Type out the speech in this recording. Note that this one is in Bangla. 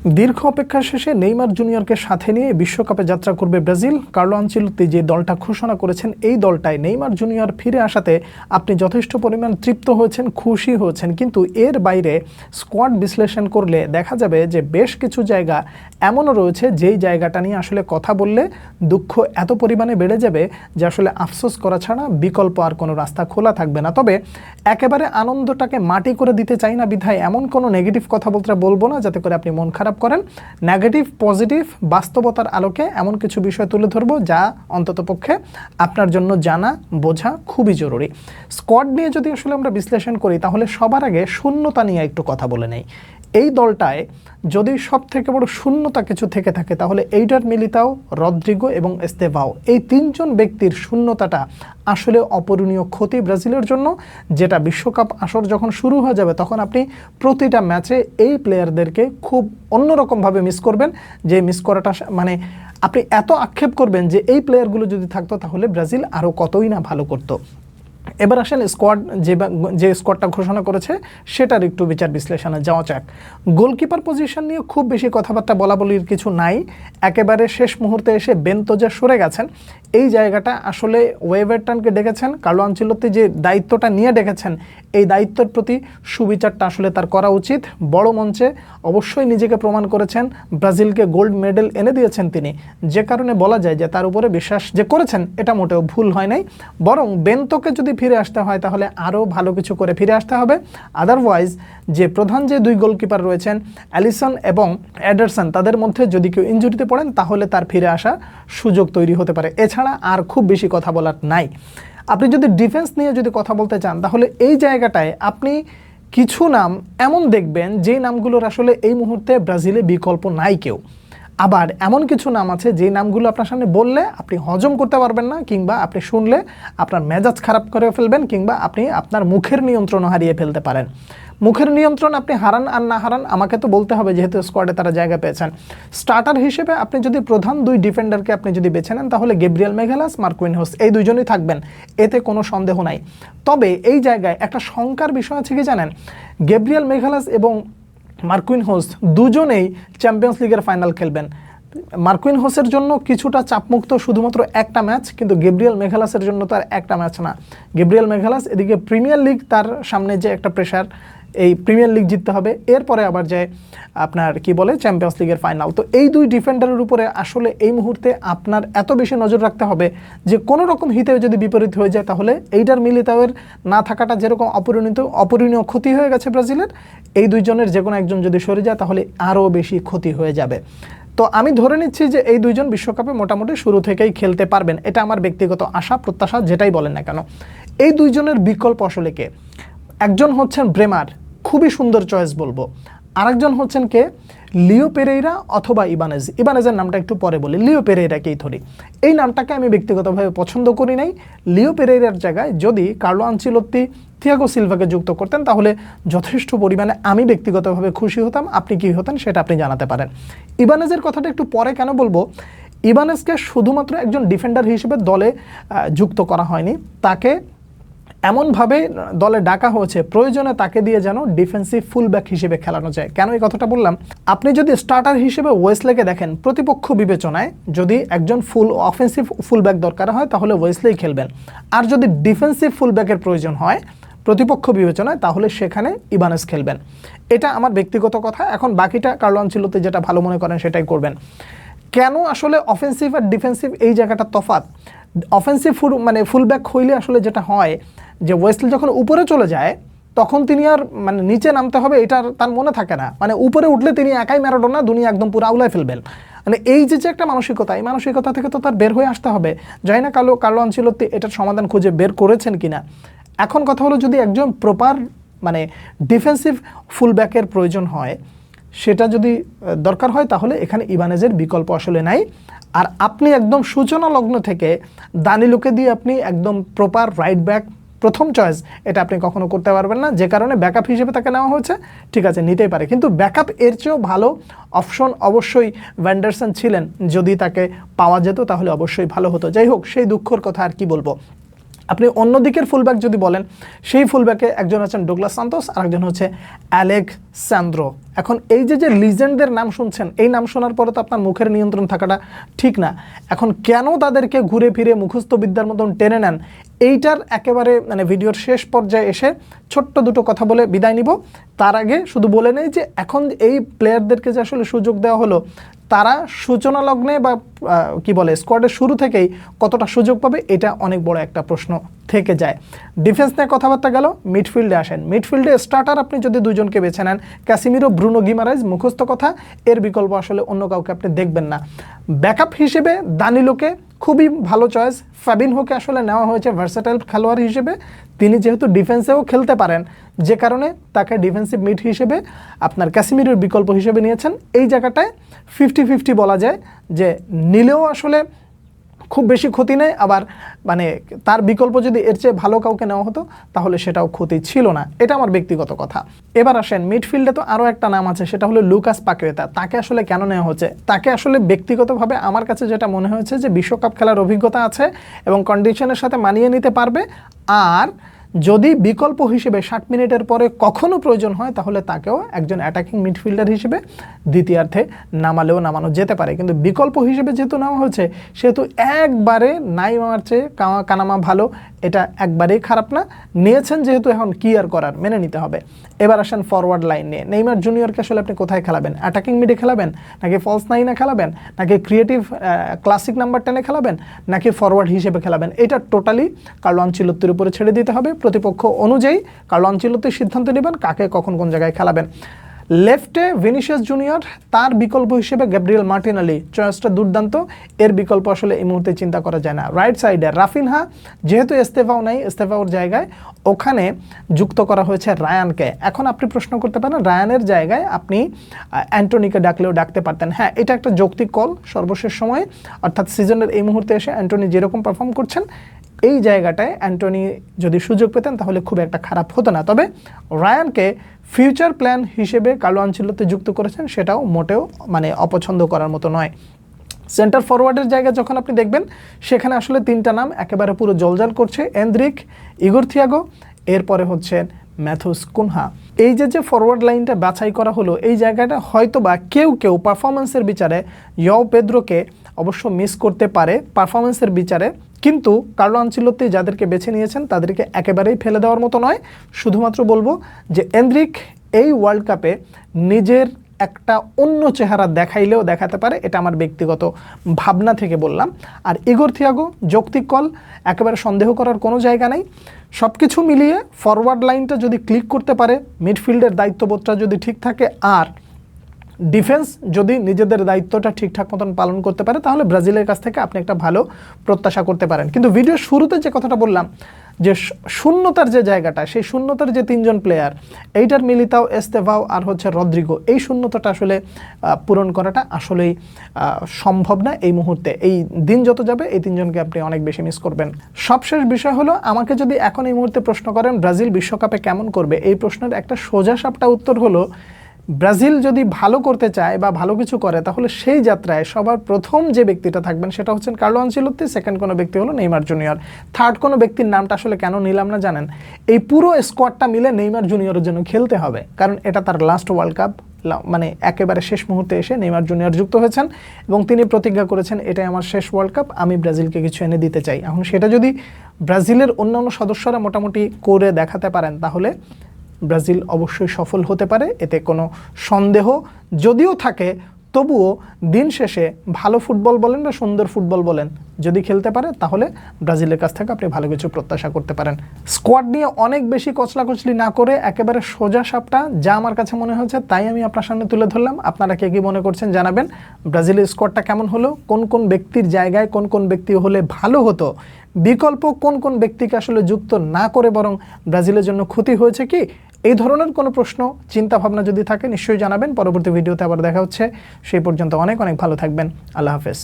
দীর্ঘ অপেক্ষা শেষে নেইমার জুনিয়রকে সাথে নিয়ে বিশ্বকাপে যাত্রা করবে ব্রাজিল। কার্লো আনচেলত্তি যে দলটা ঘোষণা করেছেন, এই দলটায় নেইমার জুনিয়র ফিরে আসাতে আপনি যথেষ্ট পরিমাণ তৃপ্ত হয়েছেন, খুশি হয়েছেন, কিন্তু এর বাইরে স্কোয়াড বিশ্লেষণ করলে দেখা যাবে যে বেশ কিছু জায়গা এমনও রয়েছে যেই জায়গাটা নিয়ে আসলে কথা বললে দুঃখ এত পরিমাণে বেড়ে যাবে যে আসলে আফসোস করা ছাড়া বিকল্প আর কোনো রাস্তা খোলা থাকবে না। তবে একেবারে আনন্দটাকে মাটি করে দিতে চাই না বিধায় এমন কোনো নেগেটিভ কথা বলবো না যাতে করে আপনি মন খারাপ করেন। নেগেটিভ পজিটিভ বাস্তবতার আলোকে এমন কিছু বিষয় তুলে ধরবো যা অন্ততপক্ষে আপনার জন্য জানা বোঝা খুবই জরুরি। স্কোয়াড নিয়ে যদি আসলে আমরা বিশ্লেষণ করি তাহলে সবার আগে শূন্যতা নিয়ে একটু কথা বলে নেই। এই দলটায় যদি সব থেকে বড় শূন্যতা কিছু থেকে থাকে তাহলে এইডার মিলিতাও, রদ্রিগো এবং এস্তেভাও, এই তিনজন ব্যক্তির শূন্যতাটা আসলে অপূরণীয় ক্ষতি ব্রাজিলের জন্য, যেটা বিশ্বকাপ আসর যখন শুরু হয়ে যাবে তখন আপনি প্রতিটা ম্যাচে এই প্লেয়ারদেরকে খুব অন্যরকমভাবে মিস করবেন। যে মিস করাটা মানে আপনি এত আক্ষেপ করবেন যে এই প্লেয়ারগুলো যদি থাকতো তাহলে ব্রাজিল আরও কতই না ভালো করতো। এবার আসেন স্কোয়াড যে স্কোয়াডটা ঘোষণা করেছে সেটার একটু বিচার বিশ্লেষণে যাওয়া যাক। গোলকিপার পজিশন নিয়ে খুব বেশি কথাবার্তা বলাবলির কিছু নাই। একেবারে শেষ মুহূর্তে এসে বেনতোজা সরে গেছেন। এই জায়গাটা আসলে ওয়েভারটনকে ডেকেছেন, কার্লো আনচেলত্তি যে দায়িত্বটা নিয়ে ডেকেছেন এই দায়িত্বের প্রতি সুবিচারটা আসলে তার করা উচিত। বড় মঞ্চে অবশ্যই নিজেকে প্রমাণ করেছেন, ব্রাজিলকে গোল্ড মেডেল এনে দিয়েছেন তিনি, যে কারণে বলা যায় যে তার উপরে বিশ্বাস যে করেছেন এটা মোটেও ভুল হয় নাই। বরং বেনতোকে যদি ফিরে আসতে হয় তাহলে আরও ভালো কিছু করে ফিরে আসতে হবে। আদারওয়াইজ যে প্রধান যে দুই গোলকিপার রয়েছেন অ্যালিসন এবং এডারসন, তাদের মধ্যে যদি কেউ ইনজুরিতে পড়েন তাহলে তার ফিরে আসা সুযোগ তৈরি হতে পারে। এছাড়া আর খুব বেশি কথা বলার নাই। আপনি যদি ডিফেন্স নিয়ে যদি কথা বলতে চান তাহলে এই জায়গাটায় আপনি কিছু নাম এমন দেখবেন যেই নামগুলোর আসলে এই মুহূর্তে ব্রাজিলে বিকল্প নাই কেউ। আবার এমন কিছু নাম আছে যে নামগুলো আপনার সামনে বললে আপনি হজম করতে পারবেন না, কিংবা আপনি শুনলে আপনার মেজাজ খারাপ করে ফেলবেন, কিংবা আপনি আপনার মুখের নিয়ন্ত্রণ হারিয়ে ফেলতে পারেন। মুখের নিয়ন্ত্রণ আপনি হারান আর না হারান আমাকে তো বলতে হবে, যেহেতু স্কোয়াডে তারা জায়গা পেয়েছেন। স্টার্টার হিসেবে আপনি যদি প্রধান দুই ডিফেন্ডারকে আপনি যদি বেছে নেন তাহলে গ্যাব্রিয়েল মেগালাস, মার্কুইনহোস, এই দুইজনই থাকবেন, এতে কোনো সন্দেহ নাই। তবে এই জায়গায় একটা শঙ্কার বিষয় আছে কি জানেন, গ্যাব্রিয়েল মেগালাস এবং মার্কুইনহোস দুজনেই চ্যাম্পিয়ন্স লিগের ফাইনাল খেলবেন। মার্কুইনহোসের জন্য কিছুটা চাপমুক্ত শুধুমাত্র একটা ম্যাচ, কিন্তু গ্যাব্রিয়েল মেগালাসের জন্য তার একটা ম্যাচ না। গ্যাব্রিয়েল মেগালাস এদিকে প্রিমিয়ার লিগ, তার সামনে যে একটা প্রেশার, এই প্রিমিয়ার লিগ জিততে হবে, এরপরে আবার যায় আপনার কি বলে চ্যাম্পিয়ন্স লিগের ফাইনাল। তো এই দুই ডিফেন্ডারের উপরে আসলে এই মুহূর্তে আপনার এত বেশি নজর রাখতে হবে যে কোনো রকম হিতে যদি বিপরীত হয়ে যায় তাহলে এইডার মিলিতাওয়ের না থাকাটা যেরকম অপূরণীয় ক্ষতি হয়ে গেছে ব্রাজিলের, এই দুইজনের যে কোনো একজন যদি সরে যায় তাহলে আরও বেশি ক্ষতি হয়ে যাবে। তো আমি ধরে নিচ্ছি যে এই দুইজন বিশ্বকাপে মোটামুটি শুরু থেকেই খেলতে পারবেন, এটা আমার ব্যক্তিগত আশা প্রত্যাশা, যেটাই বলেন না কেন। এই দুইজনের বিকল্প আসলে কে? একজন হচ্ছেন ব্রেমার, খুবই সুন্দর চয়েস বলবো। আরেকজন হচ্ছেন কে? লিও পেরেইরা অথবা ইবানেজ। ইবানেজের নামটা একটু পরে বলি, লিও পেরেইরাকেই ধরি। এই নামটাকে আমি ব্যক্তিগতভাবে পছন্দ করি নাই। লিও পেরেইরার জায়গায় যদি কার্লো আনচেলত্তি থিয়াগো সিলভাকে যুক্ত করতেন তাহলে যথেষ্ট পরিমাণে আমি ব্যক্তিগতভাবে খুশি হতাম। আপনি কি হতেন সেটা আপনি জানাতে পারেন। ইবানেজের কথাটা একটু পরে কেন বলবো, ইবানেজকে শুধুমাত্র একজন ডিফেন্ডার হিসেবে দলে যুক্ত করা হয়নি, তাকে এমনভাবে দলে ডাকা হয়েছে প্রয়োজনে তাকে দিয়ে যেন ডিফেন্সিভ ফুলব্যাক হিসেবে খেলানো যায়। কেন এই কথাটা বললাম, আপনি যদি স্টার্টার হিসেবে ওয়েসলেকে দেখেন, প্রতিপক্ষ বিবেচনায় যদি একজন অফেন্সিভ ফুলব্যাক দরকার হয় তাহলে ওয়েসলেই খেলবেন, আর যদি ডিফেন্সিভ ফুলব্যাকের প্রয়োজন হয় প্রতিপক্ষ বিবেচনায় তাহলে সেখানে ইবানেজ খেলবেন। এটা আমার ব্যক্তিগত কথা। এখন বাকিটা কার্লো আনচেলত্তি যেটা ভালো মনে করেন সেটাই করবেন। কেন আসলে অফেন্সিভ আর ডিফেন্সিভ এই জায়গাটা তফাৎ? অফেন্সিভ ফুলব্যাক হইলে আসলে যেটা হয় যে ওয়েসলি যখন উপরে চলে যায় তখন তিনি আর নিচে নামতে হবে এটা তার মনে থাকে না, উপরে উঠলে তিনি একাই ম্যারাডোনা, দুনিয়া একদম পুরো আউলায় ফেলবেন। এই যে একটা মানসিকতা, এই মানসিকতা থেকে তো তার বের হয়ে আসতে হবে। জানি না কার্লো আনচেলত্তি এটার সমাধান খুঁজে বের করেছেন কিনা। এখন কথা হলো, যদি একজন প্রপার ডিফেন্সিভ ফুলব্যাকের প্রয়োজন হয়, সেটা যদি দরকার হয় তাহলে এখানে ইবানেজের বিকল্প আসলে নাই। আর আপনি একদম সূচনা লগ্ন থেকে দানিলোকে দিয়ে আপনি একদম প্রপার রাইট ব্যাক প্রথম চয়েস এটা আপনি কখনো করতে পারবেন না, যে কারণে ব্যাকআপ হিসেবে তাকে নেওয়া হয়েছে। ঠিক আছে, নিতেই পারে, কিন্তু ব্যাকআপ এর চেয়েও ভালো অপশন অবশ্যই ভ্যান্ডারসন ছিলেন। যদি তাকে পাওয়া যেত তাহলে অবশ্যই ভালো হতো। যাই হোক, সেই দুঃখের কথা আর কি বলবো। আপনি অন্য দিকের ফুলব্যাক যদি বলেন, সেই ফুলব্যাকে একজন আছেন ডুগলাস সান্তোস আর একজন হচ্ছে আলেক্সান্দ্রো। এখন এই যে লিজেন্ডদের নাম শুনছেন, এই নাম শোনার পরে তো আপনার মুখের নিয়ন্ত্রণ থাকাটা ঠিক না। এখন কেন তাদেরকে ঘুরে ফিরে মুখস্থ বিদ্যার মতন টেনে নেন, এইটার একেবারে মানে ভিডিওর শেষ পর্যায়ে এসে ছোট্ট দুটো কথা বলে বিদায় নিব। তার আগে শুধু বলে নেই যে এখন এই প্লেয়ারদেরকে যে আসলে সুযোগ দেওয়া হলো, তারা সূচনা লগ্নে বা কি বলে স্কোয়াডের শুরু থেকেই কতটা সুযোগ পাবে, এটা অনেক বড় একটা প্রশ্ন থেকে যায়। ডিফেন্স নিয়ে কথাবার্তা গেল, মিডফিল্ডে আসেন। মিডফিল্ডে স্টার্টার আপনি যদি দুজনকে বেছে নেন, ক্যাসিমিরো, ব্রুনো গিমারাইজ, মুখস্থ কথা, এর বিকল্প আসলে অন্য কাউকে আপনি দেখবেন না। ব্যাকআপ হিসেবে দানিলোকে খুবই ভালো চয়েস। ফাবিনহোকে আসলে নেওয়া হয়েছে ভার্সেটাইল খেলোয়াড় হিসেবে, তিনি যেহেতু ডিফেন্সেও খেলতে পারেন, যে কারণে তাকে ডিফেন্সিভ মিড হিসেবে আপনার ক্যাসিমিরোর বিকল্প হিসেবে নিয়েছেন। এই জায়গাটায় 50-50 বলা যায়, যে নিলেও আসলে খুব বেশি ক্ষতি নেই, আবার মানে তার বিকল্প যদি এর চেয়ে ভালো কাউকে নেওয়া হতো তাহলে সেটাও ক্ষতি ছিল না। এটা আমার ব্যক্তিগত কথা। এবার আসেন মিডফিল্ডে, তো আরও একটা নাম আছে, সেটা হলো লুকাস পাকুয়েতা। তাকে আসলে কেন নেওয়া হচ্ছে? তাকে আসলে ব্যক্তিগতভাবে আমার কাছে যেটা মনে হয়েছে যে বিশ্বকাপ খেলার অভিজ্ঞতা আছে এবং কন্ডিশনের সাথে মানিয়ে নিতে পারবে, আর যদি বিকল্প হিসেবে 60 মিনিটের পরে কখনো প্রয়োজন হয় তাহলে তাকেও একজন অ্যাটাকিং মিডফিল্ডার হিসেবে দ্বিতীয়ার্ধে নামানো যেতে পারে। কিন্তু বিকল্প হিসেবে যেহেতু নেওয়া হচ্ছে, সেহেতু একবারে নাই মামার চেয়ে কানামা ভালো, এটা একবারেই খারাপ না। নিয়েছেন যেহেতু, এখন কি আর করার, মেনে নিতে হবে। এবার আসেন ফরওয়ার্ড লাইন নিয়ে। নেইমার জুনিয়রকে আসলে আপনি কোথায় খেলাবেন? অ্যাটাকিং মিডে খেলাবেন, নাকি ফলস নাইনে খেলাবেন, নাকি ক্রিয়েটিভ ক্লাসিক নাম্বার 10-এ খেলাবেন, নাকি ফরওয়ার্ড হিসেবে খেলাবেন? এটা টোটালি কার্লো আনচেলত্তির উপরে ছেড়ে দিতে হবে। প্রতিপক্ষ অনুযায়ী কার্লো আনচেলত্তি সিদ্ধান্ত নেবেন কাকে কখন কোন জায়গায় খেলাবেন। লেফটে ভিনিসিয়াস জুনিয়র, তার বিকল্প হিসেবে গ্যাব্রিয়েল মার্টিনেলি, চয়েসটা দুর্দান্ত, এর বিকল্প আসলে এই মুহূর্তে চিন্তা করা যায় না। রাইট সাইডে রাফিনহা, যেহেতু এস্তেভাও নাই, এস্তেভাওর জায়গায় ওখানে যুক্ত করা হয়েছে রায়ানকে। এখন আপনি প্রশ্ন করতে পারেন, রায়ানের জায়গায় আপনি অ্যান্টনিকে ডাকলেও ডাকতে পারতেন। হ্যাঁ, এটা একটা যৌক্তিক কল সর্বশেষ সময়ে, অর্থাৎ সিজনের এই মুহূর্তে এসে অ্যান্টনি যেরকম পারফর্ম করছেন, এই জায়গাটায় অ্যান্টনি যদি সুযোগ পেতেন তাহলে খুব একটা খারাপ হতো না। তবে রায়ানকে ফিউচার প্ল্যান হিসেবে কার্লো আনচেলত্তি যুক্ত করেছেন, সেটাও মোটেও মানে অপছন্দ করার মতো নয়। সেন্টার ফরওয়ার্ডের জায়গায় যখন আপনি দেখবেন, সেখানে আসলে তিনটা নাম একেবারে পুরো জলজাল করছে, এন্দ্রিক, ইগোর থিয়াগো, এরপরে হচ্ছে ম্যাথুস কুনহা। এই যে ফরওয়ার্ড লাইনটা বাছাই করা হলো, এই জায়গাটা হয়তো বা কেউ পারফরমেন্সের বিচারে ইয়াও পেদ্রোকে অবশ্য মিস করতে পারে পারফরমেন্সের বিচারে, কিন্তু কার্লো আনচেলত্তি যাদেরকে বেছে নিয়েছেন তাদেরকে একেবারেই ফেলে দেওয়ার মতো নয়। শুধুমাত্র বলবো যে এন্দ্রিক এই ওয়ার্ল্ড কাপে নিজের একটা অন্য চেহারা দেখাইলেও দেখাতে পারে, এটা আমার ব্যক্তিগত ভাবনা থেকে বললাম। আর ইগোর থিয়াগো যৌক্তিক কল, একেবারে সন্দেহ করার কোনো জায়গা নেই। সব কিছু মিলিয়ে ফরওয়ার্ড লাইনটা যদি ক্লিক করতে পারে, মিডফিল্ডের দায়িত্ববোধটা যদি ঠিক থাকে, আর ডিফেন্স যদি নিজেদের দায়িত্বটা ঠিকঠাক মতন পালন করতে পারে, তাহলে ব্রাজিলের কাছ থেকে আপনি একটা ভালো প্রত্যাশা করতে পারেন। কিন্তু ভিডিওর শুরুতে যে কথাটা বললাম, যে শূন্যতার যে জায়গাটা, সেই শূন্যতার যে তিনজন প্লেয়ার, এইটার মিলিতাও, এস্তেভাও আর হচ্ছে রদ্রিগো, এই শূন্যতাটা আসলে পূরণ করাটা আসলেই সম্ভব না এই মুহূর্তে। এই দিন যত যাবে এই তিনজনকে আপনি অনেক বেশি মিস করবেন। সবশেষ বিষয় হলো, আমাকে যদি এখন এই মুহূর্তে প্রশ্ন করেন ব্রাজিল বিশ্বকাপে কেমন করবে, এই প্রশ্নের একটা সোজা সাপটা উত্তর হলো, ব্রাজিল যদি ভালো করতে চায় বা ভালো কিছু করে, তাহলে সেই যাত্রায় সবার প্রথম যে ব্যক্তিটা থাকবেন সেটা হচ্ছেন কার্লো আনচেলত্তি, সেকেন্ড কোনো ব্যক্তি হলো নেইমার জুনিয়র, থার্ড কোনো ব্যক্তির নামটা আসলে কেন নিলাম না জানেন? এই পুরো স্কোয়াডটা মিলে নেইমার জুনিয়রের জন্য খেলতে হবে, কারণ এটা তার লাস্ট ওয়ার্ল্ড কাপ, মানে একেবারে শেষ মুহূর্তে এসে নেইমার জুনিয়র যুক্ত হয়েছেন এবং তিনি প্রতিজ্ঞা করেছেন, এটাই আমার শেষ ওয়ার্ল্ড কাপ, আমি ব্রাজিলকে কিছু এনে দিতে চাই। এখন সেটা যদি ব্রাজিলের অন্যান্য সদস্যরা মোটামুটি করে দেখাতে পারেন, তাহলে ব্রাজিল অবশ্যই সফল হতে পারে, এতে কোনো সন্দেহ যদিও থাকে, তবুও দিন শেষে ভালো ফুটবল বলেন বা সুন্দর ফুটবল বলেন, যদি খেলতে পারে তাহলে ব্রাজিলের কাছ থেকে আপনি ভালো কিছু প্রত্যাশা করতে পারেন। স্কোয়াড নিয়ে অনেক বেশি কচলাকচলি না করে একেবারে সোজা সাপটা যা আমার কাছে মনে হয়েছে তাই আমি আপনার সামনে তুলে ধরলাম। আপনারা কে কী মনে করছেন জানাবেন। ব্রাজিলের স্কোয়াডটা কেমন হলো, কোন কোন ব্যক্তির জায়গায় কোন কোন ব্যক্তি হলে ভালো হতো, বিকল্প কোন কোন ব্যক্তিকে আসলে যুক্ত না করে বরং ব্রাজিলের জন্য ক্ষতি হয়েছে কি, এই ধরনের কোনো প্রশ্ন চিন্তা ভাবনা যদি থাকে নিশ্চয়ই জানাবেন। পরবর্তী ভিডিওতে আবার দেখা হচ্ছে, সেই পর্যন্ত অনেক অনেক ভালো থাকবেন। আল্লাহ হাফেজ।